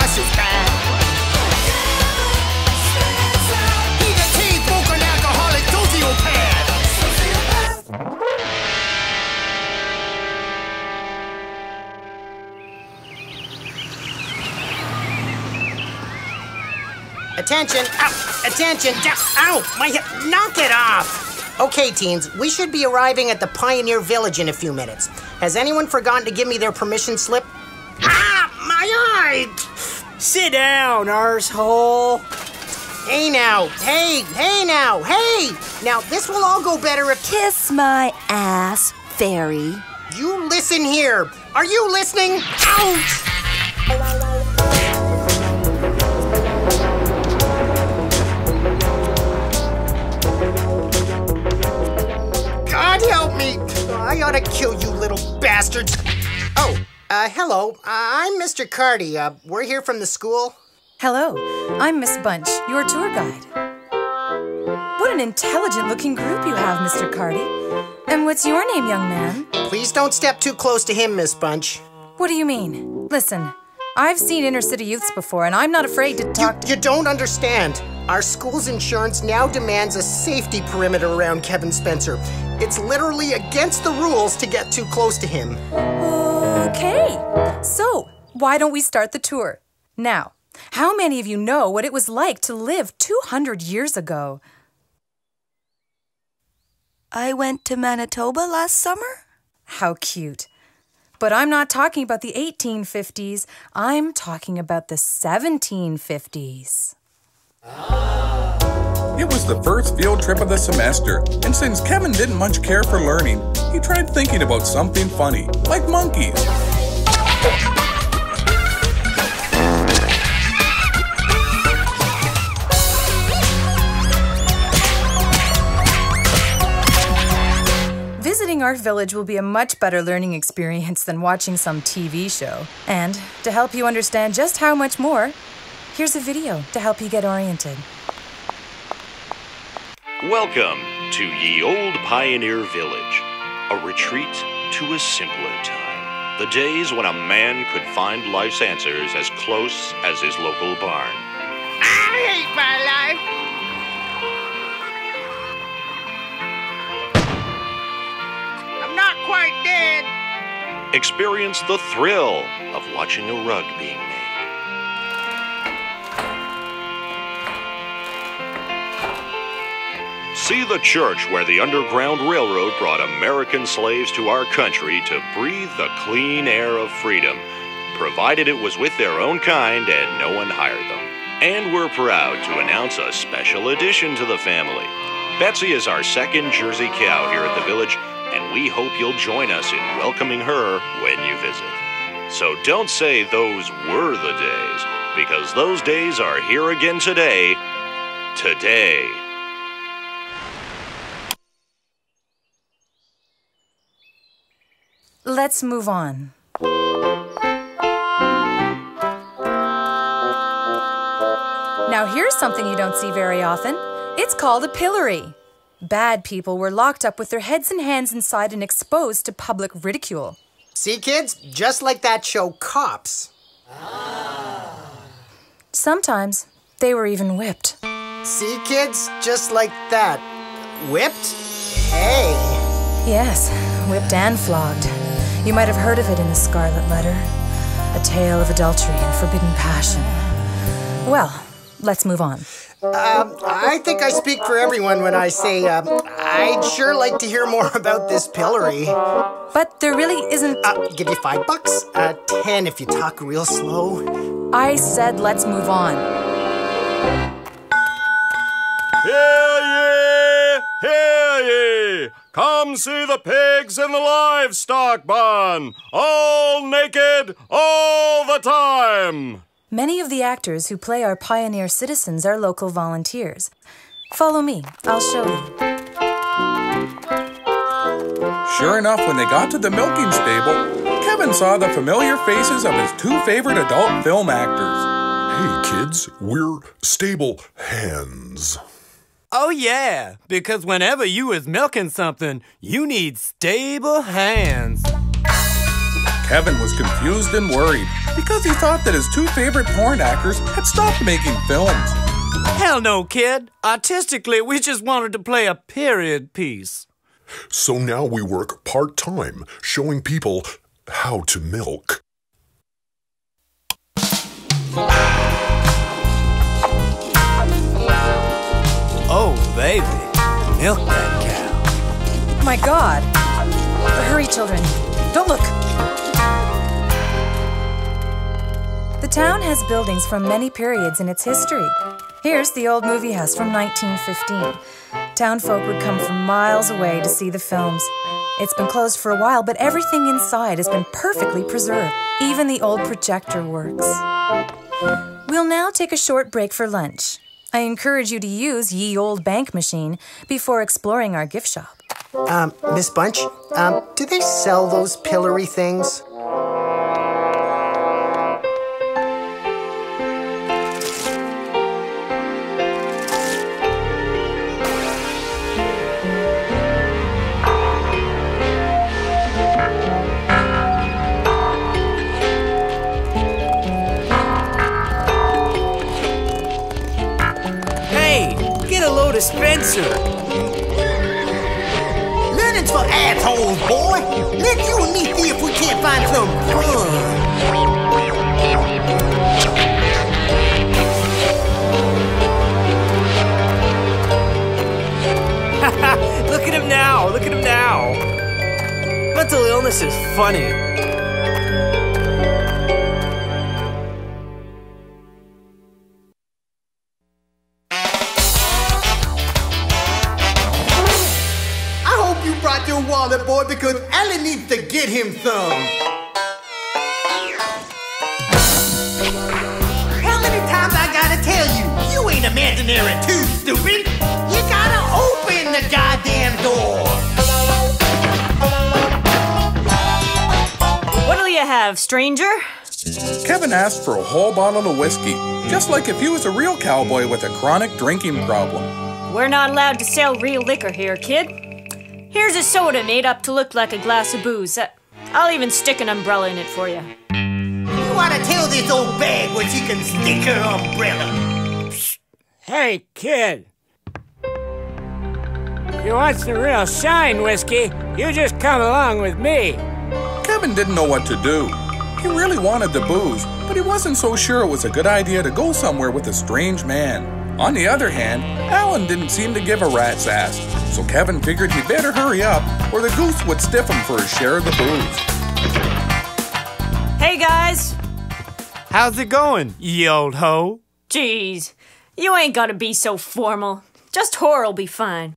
bus is bad. He's a teen smoker, alcoholic, sociopath. Attention! Ow! Attention! Ow! My hip! Knock it off! Okay, teens, we should be arriving at the Pioneer Village in a few minutes. Has anyone forgotten to give me their permission slip? Ah! My eye! Sit down, arsehole! Hey now! Hey now! Hey! Now, this will all go better if... Kiss my ass, fairy. You listen here! Are you listening? Ouch! God help me! I ought to kill you little bastards. Oh, hello. I'm Mr. Carty. We're here from the school. Hello, I'm Miss Bunch, your tour guide. What an intelligent-looking group you have, Mr. Carty. And what's your name, young man? Please don't step too close to him, Miss Bunch. What do you mean? Listen, I've seen inner-city youths before, and I'm not afraid to talk... You don't understand. Our school's insurance now demands a safety perimeter around Kevin Spencer. It's literally against the rules to get too close to him. Okay, so why don't we start the tour? Now, how many of you know what it was like to live 200 years ago? I went to Manitoba last summer. How cute. But I'm not talking about the 1850s. I'm talking about the 1750s. It was the first field trip of the semester, and since Kevin didn't much care for learning, he tried thinking about something funny, like monkeys. Visiting our village will be a much better learning experience than watching some TV show. And to help you understand just how much more, here's a video to help you get oriented. Welcome to Ye Old Pioneer Village, a retreat to a simpler time. The days when a man could find life's answers as close as his local barn. I hate my life. I'm not quite dead. Experience the thrill of watching a rug being made. See the church where the Underground Railroad brought American slaves to our country to breathe the clean air of freedom, provided it was with their own kind and no one hired them. And we're proud to announce a special addition to the family. Betsy is our second Jersey cow here at the village, and we hope you'll join us in welcoming her when you visit. So don't say those were the days, because those days are here again today. Today. Let's move on. Now here's something you don't see very often. It's called a pillory. Bad people were locked up with their heads and hands inside and exposed to public ridicule. See, kids? Just like that show Cops. Sometimes they were even whipped. See, kids? Just like that. Whipped? Hey. Yes, whipped and flogged. You might have heard of it in The Scarlet Letter. A tale of adultery and forbidden passion. Well, let's move on. I think I speak for everyone when I say, I'd sure like to hear more about this pillory. But there really isn't... Give you $5? 10 if you talk real slow. I said let's move on. Hear ye! Hear ye! Come see the pigs in the livestock barn! All naked, all the time! Many of the actors who play our pioneer citizens are local volunteers. Follow me. I'll show you. Sure enough, when they got to the milking stable, Kevin saw the familiar faces of his two favorite adult film actors. Hey, kids, we're stable hands. Oh, yeah, because whenever you is milking something, you need stable hands. Kevin was confused and worried because he thought that his two favorite porn actors had stopped making films. Hell no, kid. Artistically, we just wanted to play a period piece. So now we work part-time, showing people how to milk. Oh, baby. Milk that cow. My God. Hurry, children. Don't look. The town has buildings from many periods in its history. Here's the old movie house from 1915. Townfolk would come from miles away to see the films. It's been closed for a while, but everything inside has been perfectly preserved. Even the old projector works. We'll now take a short break for lunch. I encourage you to use ye old bank machine before exploring our gift shop. Miss Bunch, do they sell those pillory things? Spencer. Learning's for assholes, boy. Let you and me see if we can't find some fun. Look at him now. Look at him now. Mental illness is funny. Wallet, boy, because Allen needs to get him some. How many times I gotta tell you, you ain't imaginary too, stupid. You gotta open the goddamn door. What'll you have, stranger? Kevin asked for a whole bottle of whiskey, just like if he was a real cowboy with a chronic drinking problem. We're not allowed to sell real liquor here, kid. Here's a soda made up to look like a glass of booze. I'll even stick an umbrella in it for you. You ought to tell this old bag where she can stick her umbrella. Hey, kid. If you want some real shine whiskey, you just come along with me. Kevin didn't know what to do. He really wanted the booze, but he wasn't so sure it was a good idea to go somewhere with a strange man. On the other hand, Allen didn't seem to give a rat's ass, so Kevin figured he'd better hurry up or the goose would stiff him for his share of the booze. Hey, guys. How's it going, ye old hoe? Jeez, you ain't gotta be so formal. Just whore'll be fine.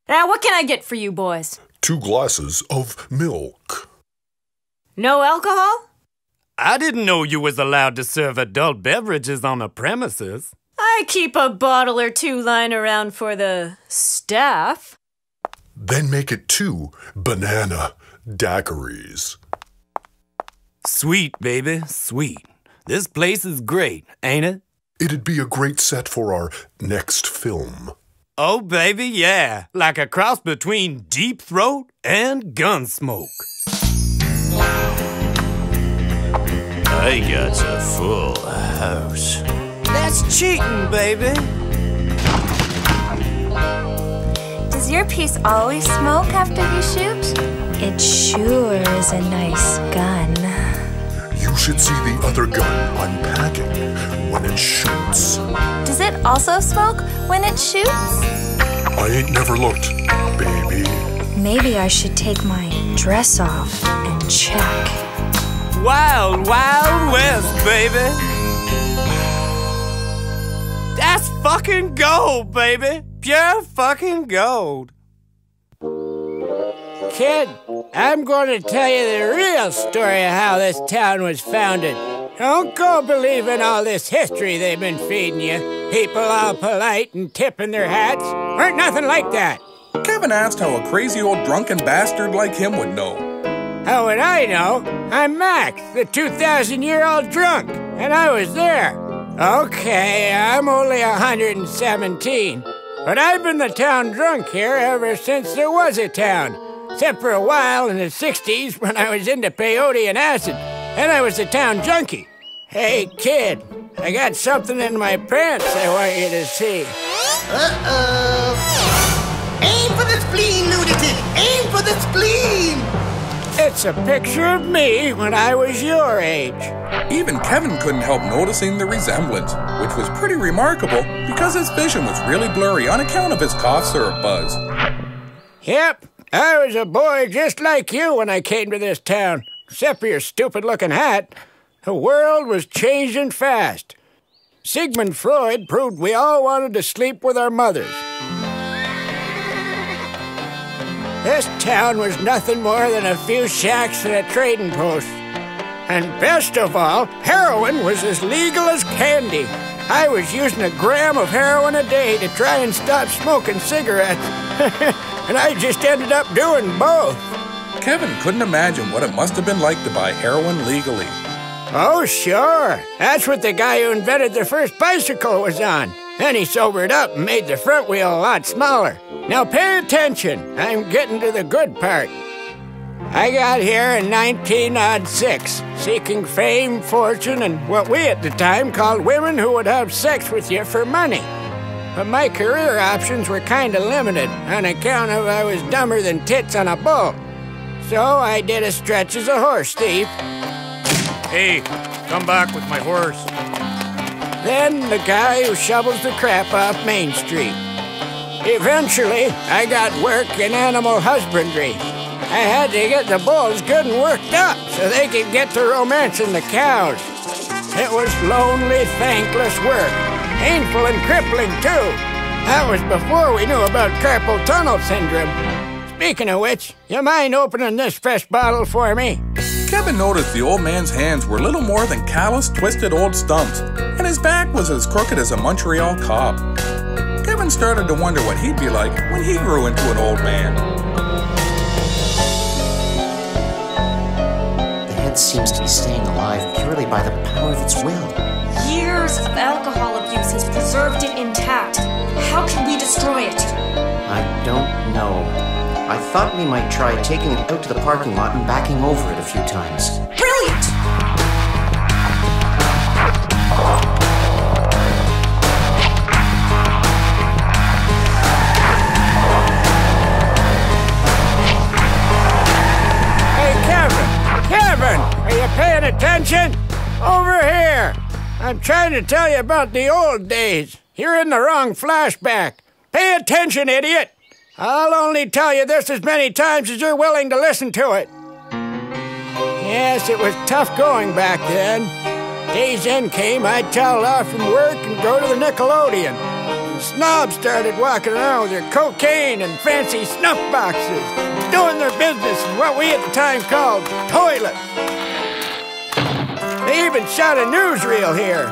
Now, what can I get for you boys? 2 glasses of milk. No alcohol? I didn't know you was allowed to serve adult beverages on the premises. I keep a bottle or 2 lying around for the staff. Then make it 2 banana daiquiris. Sweet, baby, sweet. This place is great, ain't it? It'd be a great set for our next film. Oh, baby, yeah. Like a cross between Deep Throat and Gunsmoke. I got a full house. That's cheating, baby. Does your piece always smoke after you shoot? It sure is a nice gun. You should see the other gun unpacking when it shoots. Does it also smoke when it shoots? I ain't never looked, baby. Maybe I should take my dress off and check. Wild, wild west, baby. That's fucking gold, baby. Pure fucking gold. Kid, I'm going to tell you the real story of how this town was founded. Don't go believing all this history they've been feeding you. People all polite and tipping their hats. Weren't nothing like that. Kevin asked how a crazy old drunken bastard like him would know. How would I know? I'm Max, the 2,000-year-old drunk, and I was there. Okay, I'm only 117, but I've been the town drunk here ever since there was a town. Except for a while in the 60s when I was into peyote and acid, and I was a town junkie. Hey, kid, I got something in my pants I want you to see. Uh-oh. Aim for the spleen, lunatic! Aim for the spleen! It's a picture of me when I was your age. Even Kevin couldn't help noticing the resemblance, which was pretty remarkable because his vision was really blurry on account of his cough syrup buzz. Yep, I was a boy just like you when I came to this town, except for your stupid-looking hat. The world was changing fast. Sigmund Freud proved we all wanted to sleep with our mothers. This town was nothing more than a few shacks and a trading post. And best of all, heroin was as legal as candy. I was using a gram of heroin a day to try and stop smoking cigarettes. And I just ended up doing both. Kevin couldn't imagine what it must have been like to buy heroin legally. Oh, sure. That's what the guy who invented the first bicycle was on. Then he sobered up and made the front wheel a lot smaller. Now pay attention. I'm getting to the good part. I got here in 1906, seeking fame, fortune, and what we at the time called women who would have sex with you for money. But my career options were kind of limited on account of I was dumber than tits on a bull. So I did a stretch as a horse thief. Hey, come back with my horse. Then the guy who shovels the crap off Main Street. Eventually, I got work in animal husbandry. I had to get the bulls good and worked up so they could get to romancing the cows. It was lonely, thankless work. Painful and crippling, too. That was before we knew about carpal tunnel syndrome. Speaking of which, you mind opening this fresh bottle for me? Kevin noticed the old man's hands were little more than callous, twisted old stumps, and his back was as crooked as a Montreal cob. Kevin started to wonder what he'd be like when he grew into an old man. The head seems to be staying alive purely by the power of its will. Years of alcohol abuse has preserved it intact. How can we destroy it? I don't know. I thought we might try taking it out to the parking lot and backing over it a few times. Brilliant! Hey, Kevin, are you paying attention? Over here. I'm trying to tell you about the old days. You're in the wrong flashback. Pay attention, idiot. I'll only tell you this as many times as you're willing to listen to it. Yes, it was tough going back then. Day's end came, I'd towel off from work and go to the Nickelodeon. The snobs started walking around with their cocaine and fancy snuff boxes, doing their business in what we at the time called toilets. They even shot a newsreel here.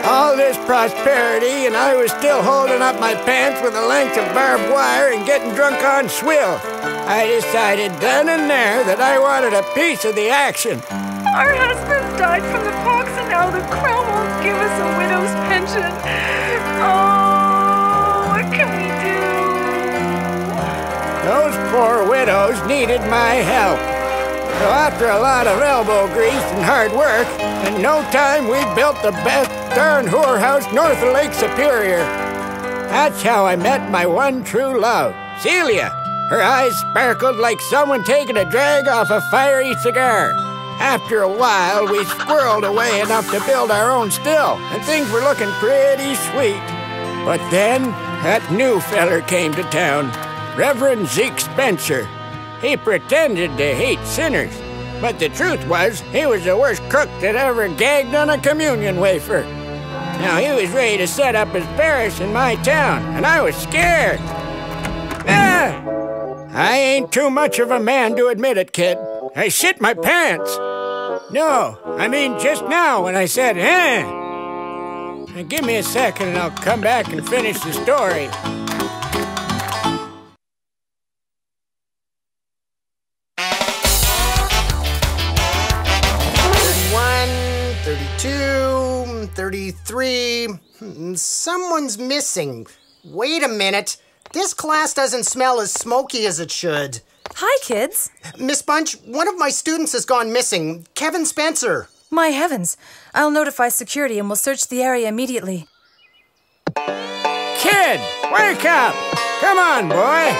All this prosperity, and I was still holding up my pants with a length of barbed wire and getting drunk on swill. I decided then and there that I wanted a piece of the action. Our husbands died from the pox, and now the crown won't give us a widow's pension. Oh, what can we do? Those poor widows needed my help. So after a lot of elbow grease and hard work, in no time we built the best darn whorehouse north of Lake Superior. That's how I met my one true love, Celia. Her eyes sparkled like someone taking a drag off a fiery cigar. After a while, we squirreled away enough to build our own still, and things were looking pretty sweet. But then, that new feller came to town, Reverend Zeke Spencer. He pretended to hate sinners, but the truth was, he was the worst crook that ever gagged on a communion wafer. Now, he was ready to set up his parish in my town, and I was scared. I ain't too much of a man to admit it, kid. I shit my pants. No, I mean just now when I said, Now give me a second and I'll come back and finish the story. 32, 33. Someone's missing. Wait a minute. This class doesn't smell as smoky as it should. Hi, kids. Miss Bunch, one of my students has gone missing. Kevin Spencer. My heavens. I'll notify security and we'll search the area immediately. Kid, wake up! Come on, boy!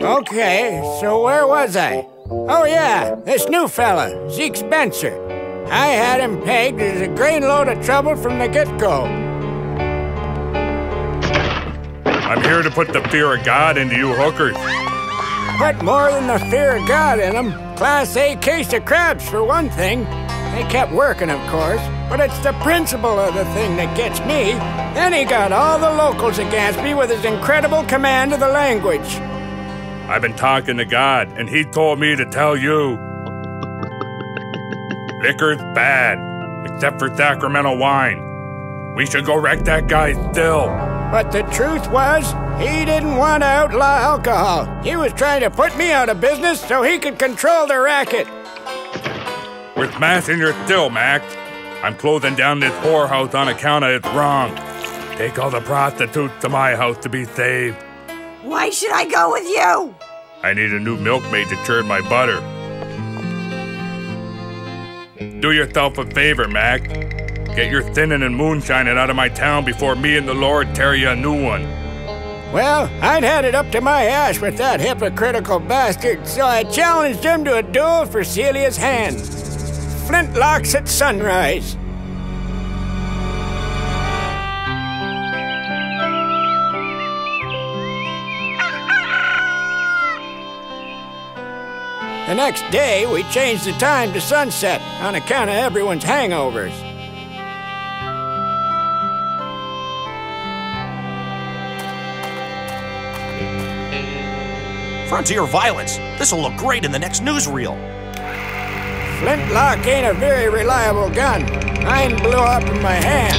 Okay, so where was I? Oh yeah, this new fella, Zeke Spencer. I had him pegged as a grain load of trouble from the get-go. I'm here to put the fear of God into you hookers. Put more than the fear of God in them. Class A case of crabs, for one thing. They kept working, of course, but it's the principle of the thing that gets me. Then he got all the locals against me with his incredible command of the language. I've been talking to God, and he told me to tell you. Liquor's bad, except for Sacramento wine. We should go wreck that guy still. But the truth was, he didn't want to outlaw alcohol. He was trying to put me out of business so he could control the racket. We're smashing your still, Max. I'm closing down this whorehouse on account of it's wrong. Take all the prostitutes to my house to be saved. Why should I go with you? I need a new milkmaid to churn my butter. Do yourself a favor, Mac. Get your thinning and moonshining out of my town before me and the Lord tear you a new one. Well, I'd had it up to my ass with that hypocritical bastard, so I challenged him to a duel for Celia's hand. Flintlocks at sunrise. The next day, we changed the time to sunset on account of everyone's hangovers. Frontier violence. This'll look great in the next newsreel. Flintlock ain't a very reliable gun. Mine blew up in my hand.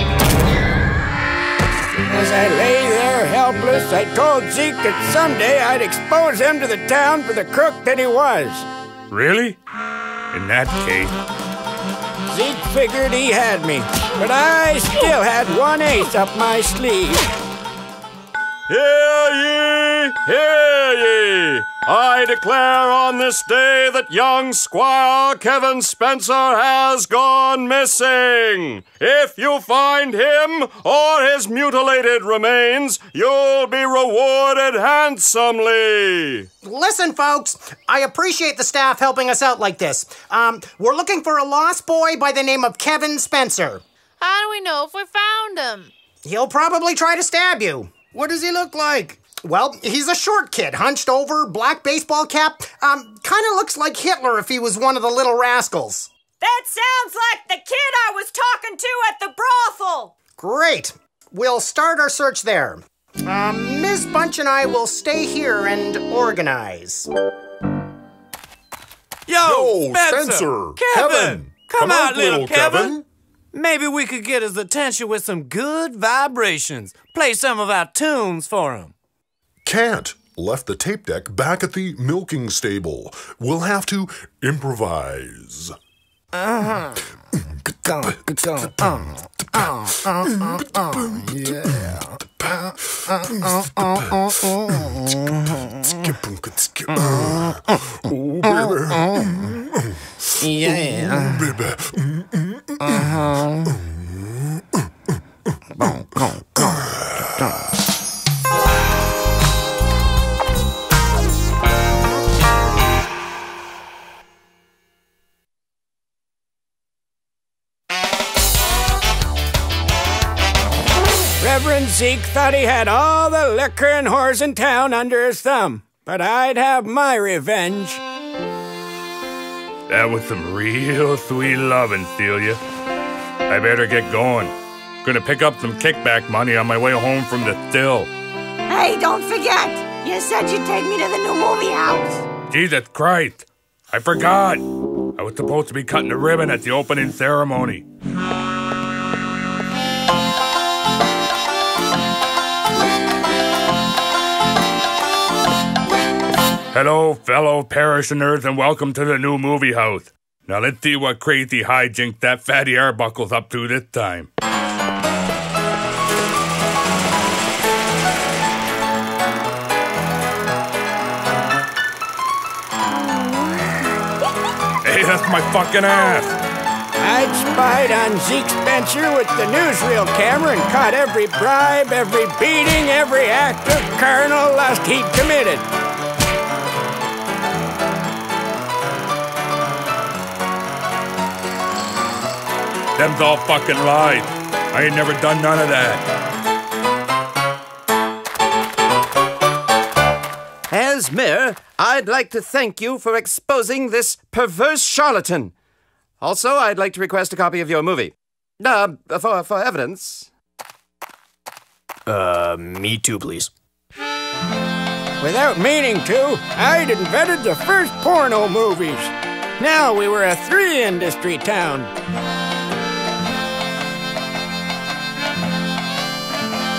As I lay there helpless, I told Zeke that someday I'd expose him to the town for the crook that he was. Really? In that case... Zeke figured he had me, but I still had one ace up my sleeve. Hear ye! Hear ye! I declare on this day that young Squire Kevin Spencer has gone missing. If you find him or his mutilated remains, you'll be rewarded handsomely. Listen, folks, I appreciate the staff helping us out like this. We're looking for a lost boy by the name of Kevin Spencer. How do we know if we found him? He'll probably try to stab you. What does he look like? Well, he's a short kid, hunched over, black baseball cap. Kind of looks like Hitler if he was one of the little rascals. That sounds like the kid I was talking to at the brothel. Great. We'll start our search there. Ms. Bunch and I will stay here and organize. Yo, Spencer! Kevin! Come out, little Kevin! Maybe we could get his attention with some good vibrations. Play some of our tunes for him. Can't. Left the tape deck back at the milking stable. We'll have to improvise. Yeah. Reverend Zeke thought he had all the liquor and whores in town under his thumb, but I'd have my revenge. That was some real sweet loving, Celia. I better get going. Gonna pick up some kickback money on my way home from the still. Hey, don't forget. You said you'd take me to the new movie house. Jesus Christ. I forgot. I was supposed to be cutting the ribbon at the opening ceremony. Hello, fellow parishioners, and welcome to the new movie house. Now let's see what crazy hijink that fatty Arbuckle's up to this time. Hey, that's my fucking ass! I'd spied on Zeke Spencer with the newsreel camera and caught every bribe, every beating, every act of carnal lust he'd committed. Them's all fucking lies. I ain't never done none of that. As mayor, I'd like to thank you for exposing this perverse charlatan. Also, I'd like to request a copy of your movie. For evidence. Me too, please. Without meaning to, I'd invented the first porno movies. Now we were a three-industry town.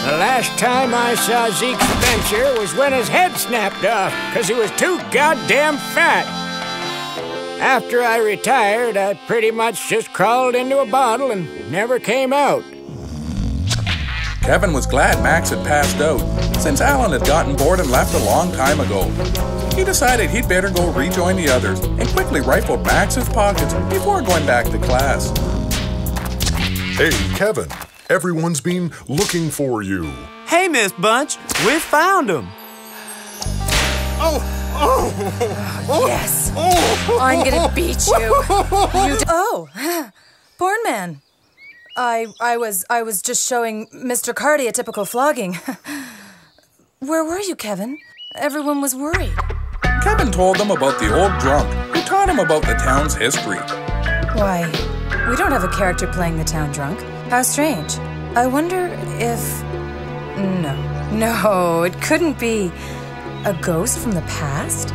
The last time I saw Zeke Spencer was when his head snapped off, because he was too goddamn fat. After I retired, I pretty much just crawled into a bottle and never came out. Kevin was glad Max had passed out, since Allen had gotten bored and left a long time ago. He decided he'd better go rejoin the others and quickly rifled Max's pockets before going back to class. Hey, Kevin, everyone's been looking for you. Hey, Miss Bunch, we found him. Yes! I'm gonna beat you. Porn man. I was just showing Mr. Carty a typical flogging. Where were you, Kevin? Everyone was worried. Kevin told them about the old drunk who taught him about the town's history. Why, we don't have a character playing the town drunk. How strange. I wonder if... No, it couldn't be a ghost from the past?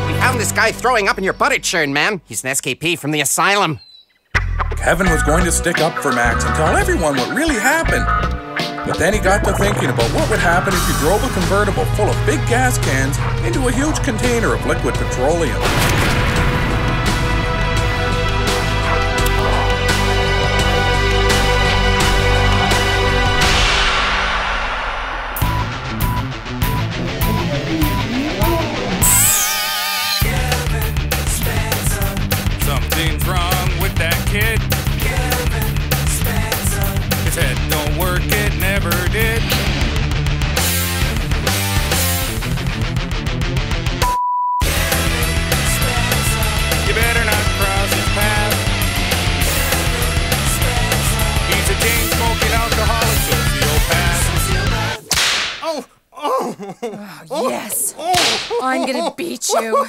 We found this guy throwing up in your butter churn, man. He's an SKP from the asylum. Kevin was going to stick up for Max and tell everyone what really happened. But then he got to thinking about what would happen if you drove a convertible full of big gas cans into a huge container of liquid petroleum. Something's wrong with that kid. His head don't work, it never did. You better not cross his path. He's a chain-smoking alcoholic sociopath. Yes! I'm gonna beat you.